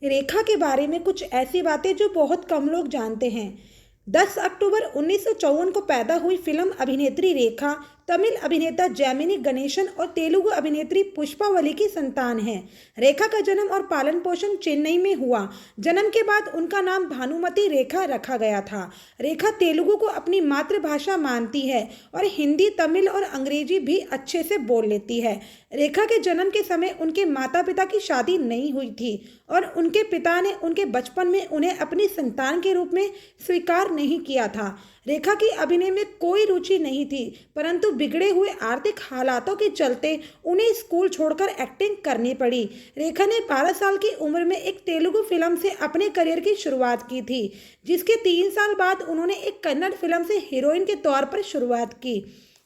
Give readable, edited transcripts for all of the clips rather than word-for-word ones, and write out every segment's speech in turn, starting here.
रेखा के बारे में कुछ ऐसी बातें जो बहुत कम लोग जानते हैं। 10 अक्टूबर 1954 को पैदा हुई फिल्म अभिनेत्री रेखा तमिल अभिनेता जैमिनी गणेशन और तेलुगु अभिनेत्री पुष्पावली की संतान है। रेखा का जन्म और पालन पोषण चेन्नई में हुआ। जन्म के बाद उनका नाम भानुमति रेखा रखा गया था। रेखा तेलुगु को अपनी मातृभाषा मानती है और हिंदी, तमिल और अंग्रेजी भी अच्छे से बोल लेती है। रेखा के जन्म के समय उनके माता पिता की शादी नहीं हुई थी और उनके पिता ने उनके बचपन में उन्हें अपनी संतान के रूप में स्वीकार नहीं किया था। रेखा की अभिनय में कोई रुचि नहीं थी, परंतु बिगड़े हुए आर्थिक हालातों के चलते उन्हें स्कूल छोड़कर एक्टिंग करनी पड़ी। रेखा ने 12 साल की उम्र में एक तेलुगु फिल्म से अपने करियर की शुरुआत की थी, जिसके 3 साल बाद उन्होंने एक कन्नड़ फिल्म से हीरोइन के तौर पर शुरुआत की।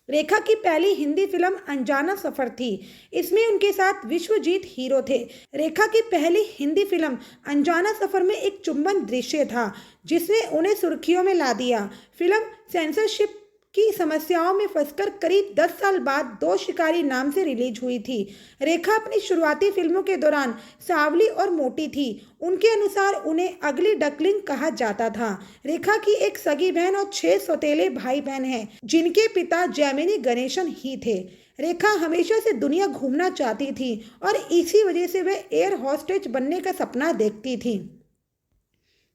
रेखा की पहली हिंदी फिल्म अनजाना सफर थी। इसमें उनके साथ विश्वजीत हीरो थे। रेखा की पहली हिंदी फिल्म अनजाना सफर में एक चुंबन दृश्य था, जिसने उन्हें सुर्खियों में ला दिया। फिल्म सेंसरशिप की समस्याओं में फंसकर करीब 10 साल बाद दो शिकारी नाम से रिलीज हुई थी। रेखा अपनी शुरुआती फिल्मों के दौरान सांवली और मोटी थी। उनके अनुसार उन्हें अगली डकलिंग कहा जाता था। रेखा की एक सगी बहन और 6 सौतेले भाई बहन हैं, जिनके पिता जैमिनी गणेशन ही थे। रेखा हमेशा से दुनिया घूमना चाहती थी और इसी वजह से वह एयर होस्टेज बनने का सपना देखती थी।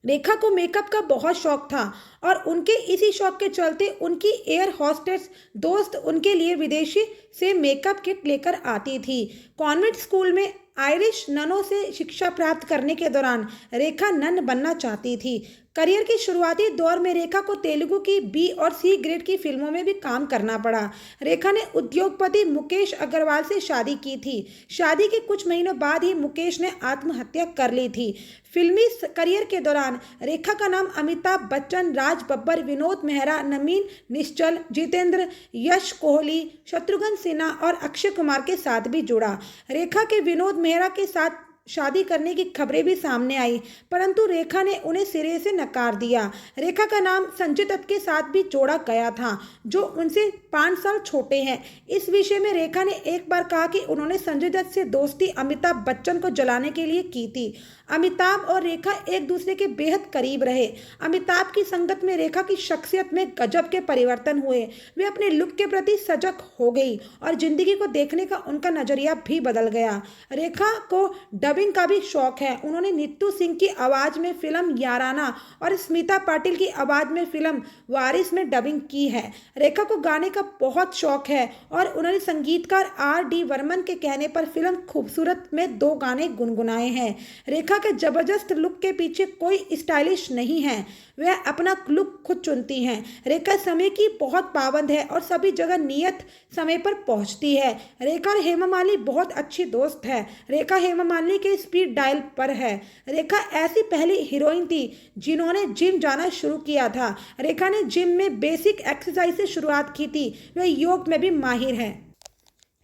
रेखा को मेकअप का बहुत शौक था और उनके इसी शौक के चलते उनकी एयर होस्टेस दोस्त उनके लिए विदेशी से मेकअप किट लेकर आती थी। कॉन्वेंट स्कूल में आयरिश ननों से शिक्षा प्राप्त करने के दौरान रेखा नन बनना चाहती थी। करियर के शुरुआती दौर में रेखा को तेलुगु की बी और सी ग्रेड की फिल्मों में भी काम करना पड़ा। रेखा ने उद्योगपति मुकेश अग्रवाल से शादी की थी। शादी के कुछ महीनों बाद ही मुकेश ने आत्महत्या कर ली थी। फिल्मी करियर के दौरान रेखा का नाम अमिताभ बच्चन, राज बब्बर, विनोद मेहरा, नवीन निश्चल, जितेंद्र, यश कोहली, शत्रुघ्न सिन्हा और अक्षय कुमार के साथ भी जुड़ा। रेखा के विनोद मेहरा के साथ शादी करने की खबरें भी सामने आई, परंतु रेखा ने उन्हें सिरे से नकार दिया। रेखा का नाम संजय दत्त के साथ भी जोड़ा गया था, जो उनसे 5 साल छोटे हैं। इस विषय में रेखा ने एक बार कहा कि उन्होंने संजय दत्त से दोस्ती अमिताभ बच्चन को जलाने के लिए की थी। अमिताभ और रेखा एक दूसरे के बेहद करीब रहे। अमिताभ की संगत में रेखा की शख्सियत में गजब के परिवर्तन हुए। वे अपने लुक के प्रति सजग हो गई और जिंदगी को देखने का उनका नजरिया भी बदल गया। रेखा को डबिंग का भी शौक है। उन्होंने नीतू सिंह की आवाज़ में फिल्म याराना और स्मिता पाटिल की आवाज़ में फिल्म वारिस में डबिंग की है। रेखा को गाने का बहुत शौक है और उन्होंने संगीतकार R.D. बर्मन के कहने पर फिल्म खूबसूरत में 2 गाने गुनगुनाए हैं। रेखा के जबरदस्त लुक के पीछे कोई स्टाइलिश नहीं है, वह अपना लुक खुद चुनती हैं। रेखा समय की बहुत पाबंद है और सभी जगह नियत समय पर पहुंचती है। रेखा और हेमा मालिनी बहुत अच्छी दोस्त है। रेखा हेमा मालिनी के स्पीड डायल पर है। रेखा ऐसी पहली हीरोइन थी जिन्होंने जिम जाना शुरू किया था। रेखा ने जिम में बेसिक एक्सरसाइज से शुरुआत की थी। वह योग में भी माहिर है।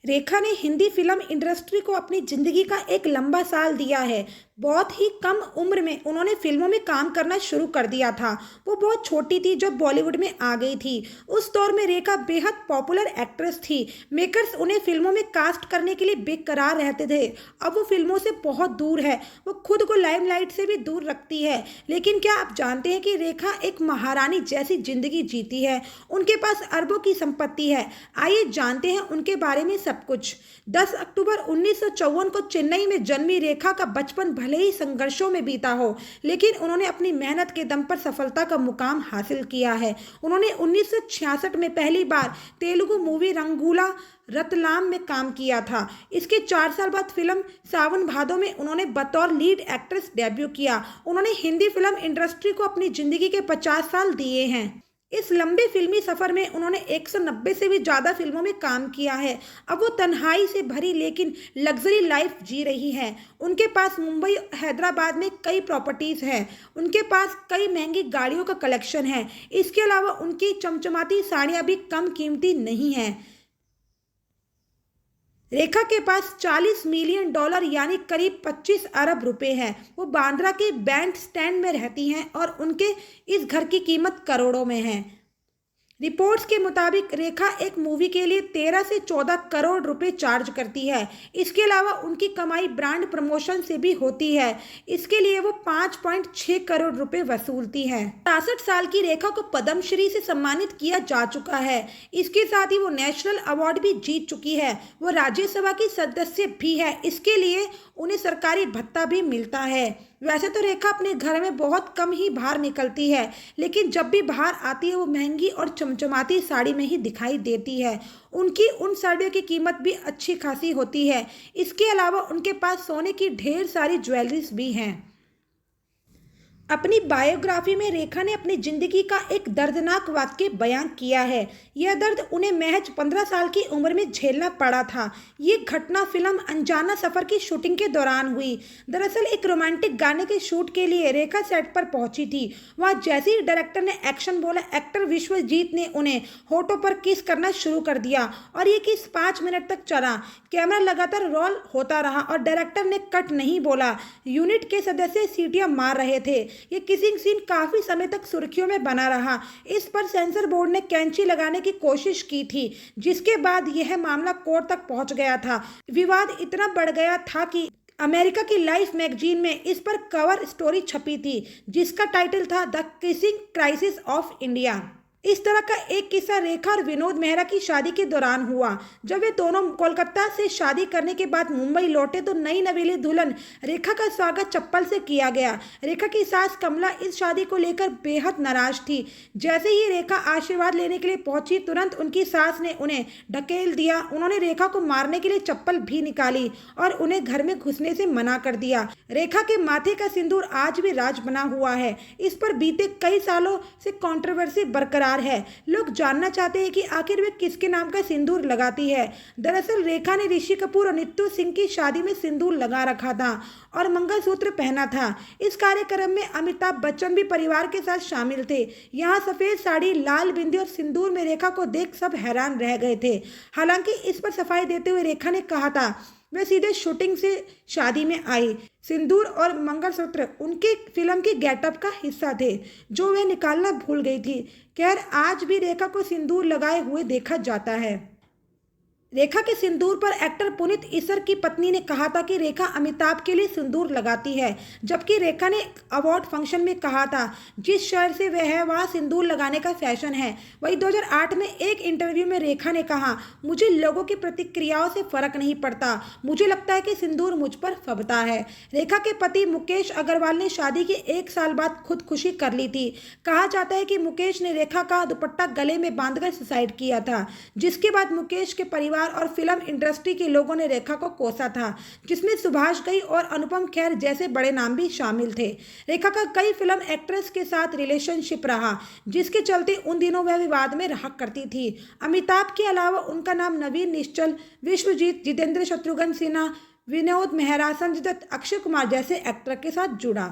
रेखा ने हिंदी फिल्म इंडस्ट्री को अपनी जिंदगी का एक लंबा साल दिया है। बहुत ही कम उम्र में उन्होंने फिल्मों में काम करना शुरू कर दिया था। वो बहुत छोटी थी जब बॉलीवुड में आ गई थी। उस दौर में रेखा बेहद पॉपुलर एक्ट्रेस थी। मेकर्स उन्हें फिल्मों में कास्ट करने के लिए बेकरार रहते थे। अब वो फिल्मों से बहुत दूर है। वो खुद को लाइमलाइट से भी दूर रखती है। लेकिन क्या आप जानते हैं कि रेखा एक महारानी जैसी जिंदगी जीती है। उनके पास अरबों की संपत्ति है। आइए जानते हैं उनके बारे में सब कुछ। 10 अक्टूबर 1954 को चेन्नई में जन्मी रेखा का बचपन भले ही संघर्षों में बीता हो, लेकिन उन्होंने अपनी मेहनत के दम पर सफलता का मुकाम हासिल किया है। उन्होंने 1966 में पहली बार तेलुगु मूवी रंगूला रतलाम में काम किया था। इसके 4 साल बाद फिल्म सावन भादो में उन्होंने बतौर लीड एक्ट्रेस डेब्यू किया। उन्होंने हिंदी फिल्म इंडस्ट्री को अपनी जिंदगी के 50 साल दिए हैं। इस लंबे फिल्मी सफर में उन्होंने 190 से भी ज़्यादा फिल्मों में काम किया है। अब वो तन्हाई से भरी लेकिन लग्जरी लाइफ जी रही हैं। उनके पास मुंबई, हैदराबाद में कई प्रॉपर्टीज़ हैं। उनके पास कई महंगी गाड़ियों का कलेक्शन है। इसके अलावा उनकी चमचमाती साड़ियाँ भी कम कीमती नहीं हैं। रेखा के पास $40 मिलियन यानी करीब 25 अरब रुपए हैं। वो बांद्रा के बैंड स्टैंड में रहती हैं और उनके इस घर की कीमत करोड़ों में है। रिपोर्ट्स के मुताबिक रेखा एक मूवी के लिए 13 से 14 करोड़ रुपए चार्ज करती है। इसके अलावा उनकी कमाई ब्रांड प्रमोशन से भी होती है। इसके लिए वो 5.6 करोड़ रुपए वसूलती है। 66 साल की रेखा को पद्मश्री से सम्मानित किया जा चुका है। इसके साथ ही वो नेशनल अवार्ड भी जीत चुकी है। वो राज्यसभा की सदस्य भी है। इसके लिए उन्हें सरकारी भत्ता भी मिलता है। वैसे तो रेखा अपने घर में बहुत कम ही बाहर निकलती है, लेकिन जब भी बाहर आती है वो महंगी और चमचमाती साड़ी में ही दिखाई देती है। उनकी उन साड़ियों की कीमत भी अच्छी खासी होती है। इसके अलावा उनके पास सोने की ढेर सारी ज्वेलरीज भी हैं। अपनी बायोग्राफी में रेखा ने अपनी जिंदगी का एक दर्दनाक वाक्य बयां किया है। यह दर्द उन्हें महज 15 साल की उम्र में झेलना पड़ा था। ये घटना फिल्म अनजाना सफ़र की शूटिंग के दौरान हुई। दरअसल एक रोमांटिक गाने के शूट के लिए रेखा सेट पर पहुंची थी। वहाँ जैसे ही डायरेक्टर ने एक्शन बोला, एक्टर विश्वजीत ने उन्हें होठों पर किस करना शुरू कर दिया और ये किस 5 मिनट तक चला। कैमरा लगातार रोल होता रहा और डायरेक्टर ने कट नहीं बोला। यूनिट के सदस्य सीटियां मार रहे थे। ये किसिंग सीन काफी समय तक सुर्खियों में बना रहा। इस पर सेंसर बोर्ड ने कैंची लगाने की कोशिश की थी, जिसके बाद यह मामला कोर्ट तक पहुंच गया था। विवाद इतना बढ़ गया था कि अमेरिका की लाइफ मैगजीन में इस पर कवर स्टोरी छपी थी, जिसका टाइटल था the kissing crisis of India. इस तरह का एक किस्सा रेखा और विनोद मेहरा की शादी के दौरान हुआ। जब वे दोनों कोलकाता से शादी करने के बाद मुंबई लौटे तो नई नवेली दुल्हन रेखा का स्वागत चप्पल से किया गया। रेखा की सास कमला इस शादी को लेकर बेहद नाराज थी। जैसे ही रेखा आशीर्वाद लेने के लिए पहुंची, तुरंत उनकी सास ने उन्हें ढकेल दिया। उन्होंने रेखा को मारने के लिए चप्पल भी निकाली और उन्हें घर में घुसने से मना कर दिया। रेखा के माथे का सिंदूर आज भी राज बना हुआ है। इस पर बीते कई सालों से कंट्रोवर्सी बरकरार है। लोग जानना चाहते हैं कि आखिर वे किसके नाम का सिंदूर लगाती है। दरअसल रेखा ने ऋषि कपूर और नीतू सिंह की शादी में सिंदूर लगा रखा था और मंगलसूत्र पहना था। इस कार्यक्रम में अमिताभ बच्चन भी परिवार के साथ शामिल थे। यहाँ सफेद साड़ी, लाल बिंदी और सिंदूर में रेखा को देख सब हैरान रह गए थे। हालांकि इस पर सफाई देते हुए रेखा ने कहा था वे सीधे शूटिंग से शादी में आई। सिंदूर और मंगलसूत्र उनके फिल्म की गेटअप का हिस्सा थे, जो वे निकालना भूल गई थी। खैर, आज भी रेखा को सिंदूर लगाए हुए देखा जाता है। रेखा के सिंदूर पर एक्टर पुनीत इस्सर की पत्नी ने कहा था कि रेखा अमिताभ के लिए सिंदूर लगाती है, जबकि रेखा ने अवार्ड फंक्शन में कहा था जिस शहर से वह है वहाँ सिंदूर लगाने का फैशन है। वहीं 2008 में एक इंटरव्यू में रेखा ने कहा, मुझे लोगों की प्रतिक्रियाओं से फर्क नहीं पड़ता, मुझे लगता है कि सिंदूर मुझ पर फबता है। रेखा के पति मुकेश अग्रवाल ने शादी के 1 साल बाद खुदकुशी कर ली थी। कहा जाता है कि मुकेश ने रेखा का दुपट्टा गले में बांधकर सुसाइड किया था, जिसके बाद मुकेश के परिवार और फिल्म इंडस्ट्री के लोगों ने रेखा को कोसा था, जिसमें सुभाष घई और अनुपम खेर जैसे बड़े नाम भी शामिल थे। रेखा का कई फिल्म एक्ट्रेस के साथ रिलेशनशिप रहा, जिसके चलते उन दिनों वह विवाद में रहा करती थी। अमिताभ के अलावा उनका नाम नवीन निश्चल, विश्वजीत, जितेंद्र, शत्रुघ्न सिन्हा, विनोद मेहरा, संजय दत्त, अक्षय कुमार जैसे एक्टर के साथ जुड़ा।